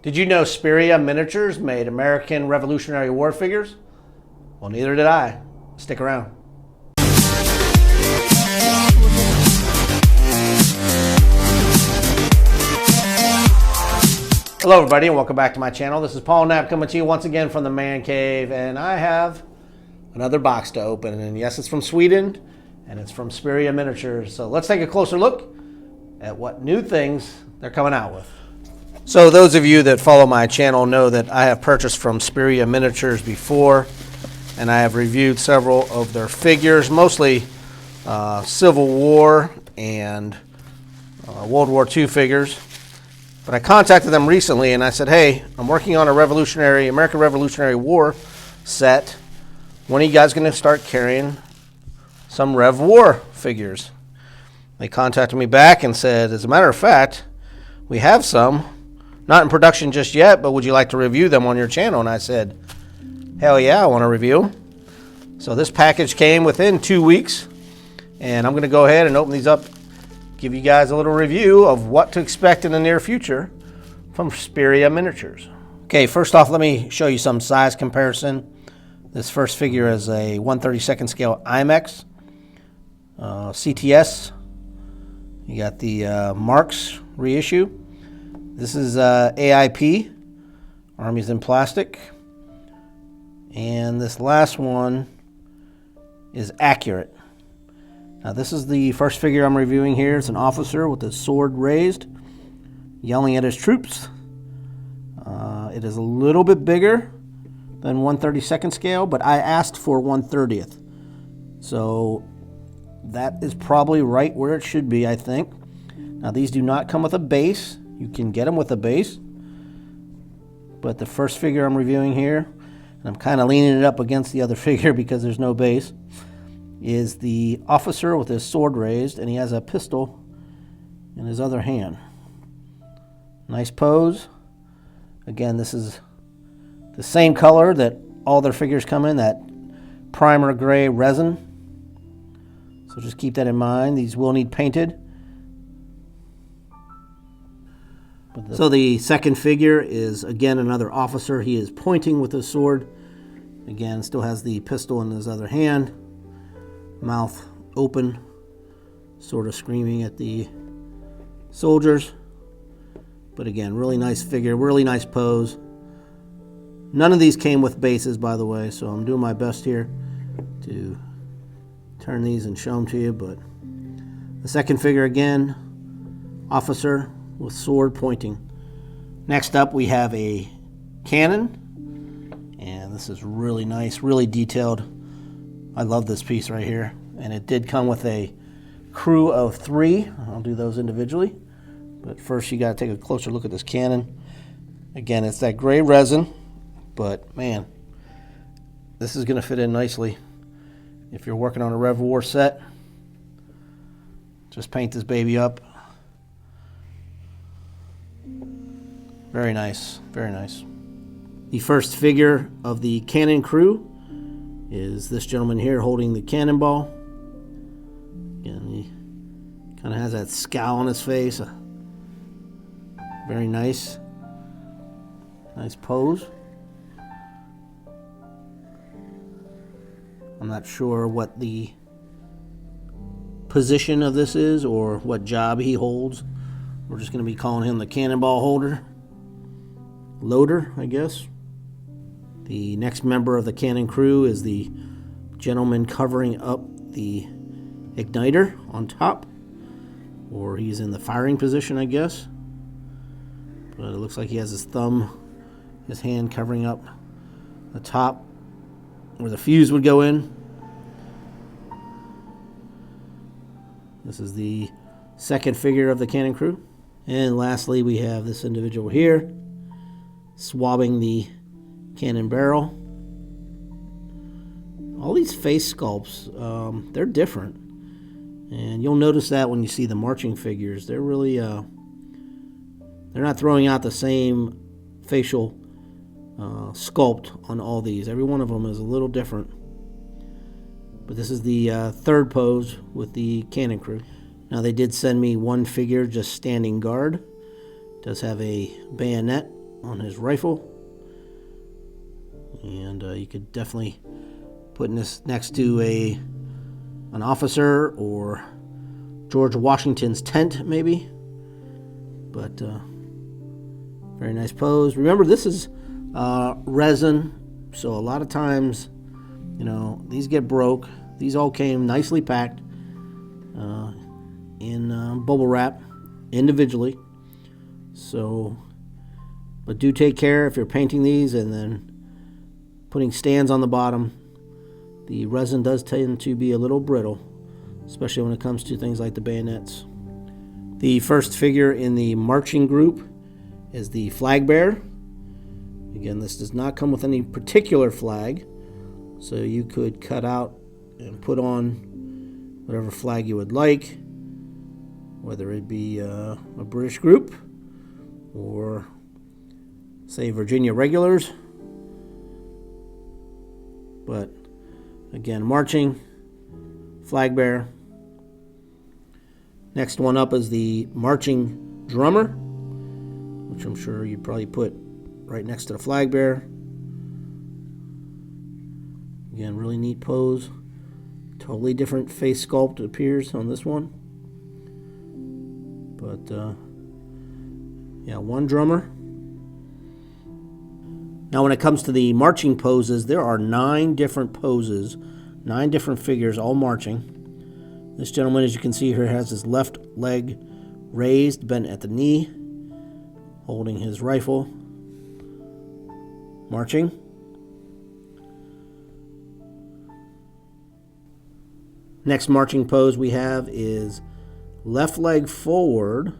Did you know Speira Miniatures made American Revolutionary War figures? Well, neither did I. Stick around. Hello everybody and welcome back to my channel. This is Paul Knapp coming to you once again from the Man Cave, and I have another box to open, and yes, it's from Sweden and it's from Speira Miniatures. So let's take a closer look at what new things they're coming out with. So those of you that follow my channel know that I have purchased from Speira Miniatures before, and I have reviewed several of their figures, mostly Civil War and World War II figures. But I contacted them recently and I said, hey, I'm working on a American Revolutionary War set. When are you guys going to start carrying some Rev War figures? They contacted me back and said, as a matter of fact, we have some. Not in production just yet, but would you like to review them on your channel? And I said, hell yeah, I want to review. So this package came within 2 weeks, and I'm going to go ahead and open these up, give you guys a little review of what to expect in the near future from Speira Miniatures. Okay, first off, let me show you some size comparison. This first figure is a 1/32 scale IMAX CTS. You got the Marks reissue. This is AIP, Armies in Plastic. And this last one is Accurate. Now this is the first figure I'm reviewing here. It's an officer with his sword raised, yelling at his troops. It is a little bit bigger than 1/32 scale, but I asked for 1/30. So that is probably right where it should be, I think. Now these do not come with a base. You can get them with a base, but the first figure I'm reviewing here, and I'm kind of leaning it up against the other figure because there's no base, is the officer with his sword raised, and he has a pistol in his other hand. Nice pose. Again, this is the same color that all their figures come in, that primer gray resin. So just keep that in mind. These will need painted. So the second figure is, again, another officer. He is pointing with his sword. Again, still has the pistol in his other hand. Mouth open, sort of screaming at the soldiers. But again, really nice figure, really nice pose. None of these came with bases, by the way, so I'm doing my best here to turn these and show them to you. But the second figure, again, officer with sword pointing. Next up, we have a cannon, and this is really nice, really detailed. I love this piece right here, and it did come with a crew of 3. I'll do those individually, but first you got to take a closer look at this cannon. Again, it's that gray resin, but man, this is going to fit in nicely. If you're working on a Rev War set, just paint this baby up. Very nice, very nice. The first figure of the cannon crew is this gentleman here holding the cannonball. Again, he kind of has that scowl on his face. Very nice. Nice pose. I'm not sure what the position of this is or what job he holds. We're just going to be calling him the cannonball holder. Loader, I guess. The next member of the cannon crew is the gentleman covering up the igniter on top, or he's in the firing position, I guess. But it looks like he has his hand covering up the top where the fuse would go in. This is the second figure of the cannon crew. And lastly, we have this individual here swabbing the cannon barrel. All these face sculpts, they're different, and you'll notice that when you see the marching figures. They're really they're not throwing out the same facial sculpt on all these. Every one of them is a little different. But this is the third pose with the cannon crew. Now they did send me one figure just standing guard. It does have a bayonet on his rifle. And you could definitely put this next to an officer or George Washington's tent, maybe. But very nice pose. Remember, this is resin, so a lot of times, you know, these get broke. These all came nicely packed in bubble wrap individually. So, but do take care if you're painting these and then putting stands on the bottom. The resin does tend to be a little brittle, especially when it comes to things like the bayonets. The first figure in the marching group is the flag bearer. Again, this does not come with any particular flag, so you could cut out and put on whatever flag you would like, whether it be a British group or, say, Virginia regulars. But again, marching, flag bearer. Next one up is the marching drummer, which I'm sure you'd probably put right next to the flag bearer. Again, really neat pose. Totally different face sculpt, it appears, on this one. But, yeah, one drummer. Now, when it comes to the marching poses, there are 9 different poses, 9 different figures, all marching. This gentleman, as you can see here, has his left leg raised, bent at the knee, holding his rifle, marching. Next marching pose we have is left leg forward,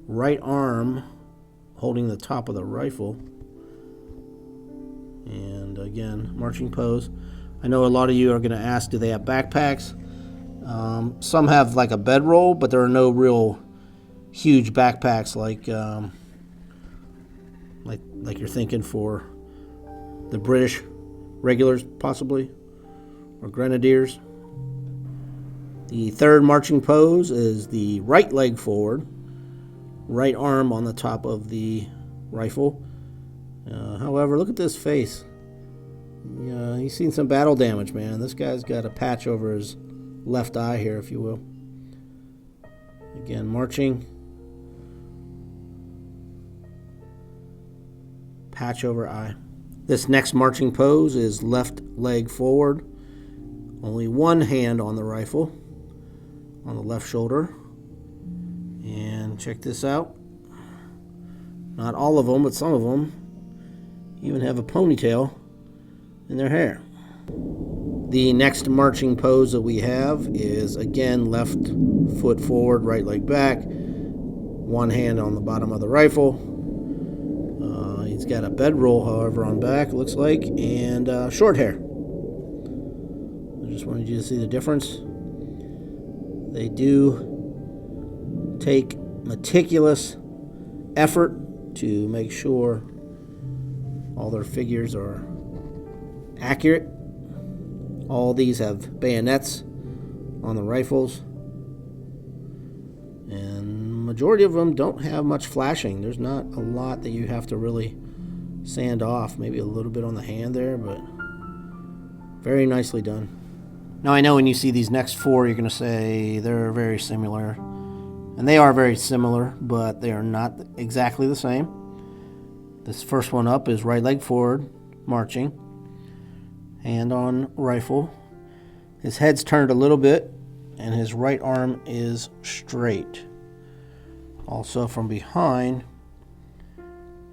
right arm holding the top of the rifle. And again, marching pose. I know a lot of you are going to ask, do they have backpacks? Some have like a bedroll, but there are no real huge backpacks like you're thinking for the British regulars, possibly, or grenadiers. The third marching pose is the right leg forward, right arm on the top of the rifle. However, look at this face. He's seen some battle damage, man. This guy's got a patch over his left eye here, if you will. Again, marching. Patch over eye. This next marching pose is left leg forward. Only one hand on the rifle, on the left shoulder. And check this out. Not all of them, but some of them even have a ponytail in their hair. The next marching pose that we have is, again, left foot forward, right leg back, one hand on the bottom of the rifle. He's got a bedroll, however, on back, looks like, and short hair. I just wanted you to see the difference. They do take meticulous effort to make sure all their figures are accurate. All these have bayonets on the rifles, and majority of them don't have much flashing. There's not a lot that you have to really sand off. Maybe a little bit on the hand there, but very nicely done. Now, I know when you see these next 4, you're going to say they're very similar, and they are very similar, but they are not exactly the same. This first one up is right leg forward, marching, hand on rifle. His head's turned a little bit, and his right arm is straight. Also, from behind,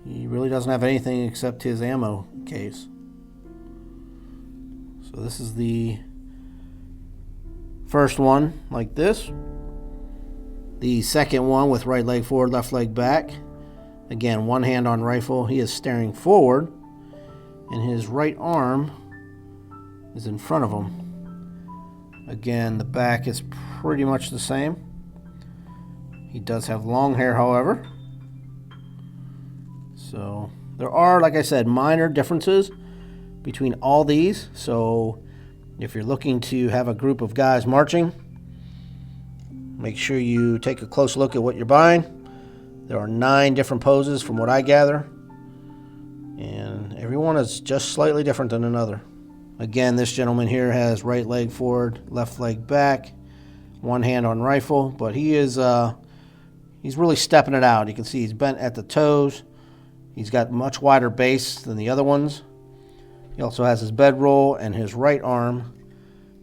he really doesn't have anything except his ammo case. So this is the first one, like this. The second one with right leg forward, left leg back. Again, one hand on rifle. He is staring forward, and his right arm is in front of him. Again, the back is pretty much the same. He does have long hair, however. So there are, like I said, minor differences between all these. So if you're looking to have a group of guys marching, make sure you take a close look at what you're buying. There are 9 different poses from what I gather. And everyone is just slightly different than another. Again, this gentleman here has right leg forward, left leg back, one hand on rifle, but he's really stepping it out. You can see he's bent at the toes. He's got much wider base than the other ones. He also has his bedroll, and his right arm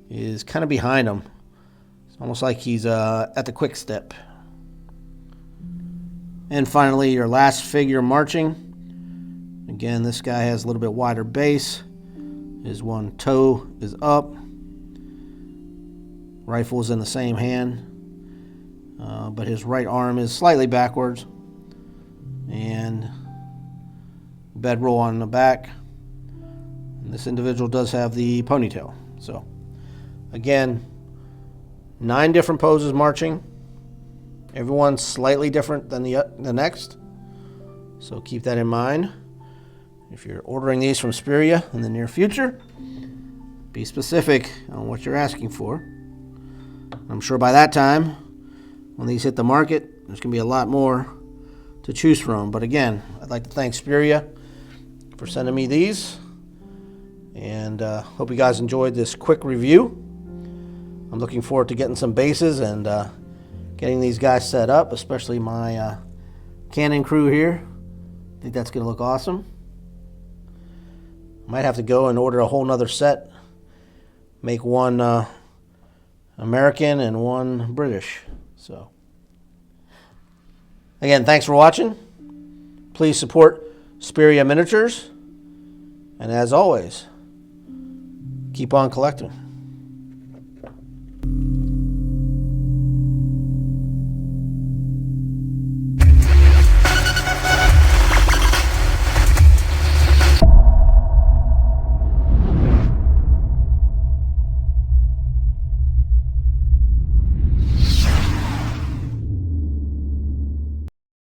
is kind of behind him. It's almost like he's at the quick step. And finally, your last figure marching. Again, this guy has a little bit wider base. His one toe is up. Rifle is in the same hand, but his right arm is slightly backwards. And bedroll on the back. And this individual does have the ponytail. So, again, 9 different poses marching. Everyone's slightly different than the next. So keep that in mind. If you're ordering these from Speira in the near future, be specific on what you're asking for. I'm sure by that time, when these hit the market, there's going to be a lot more to choose from. But again, I'd like to thank Speira for sending me these. And hope you guys enjoyed this quick review. I'm looking forward to getting some bases and getting these guys set up, especially my cannon crew here. I think that's going to look awesome. Might have to go and order a whole nother set. Make one American and one British. So, again, thanks for watching. Please support Speira Miniatures. And as always, keep on collecting.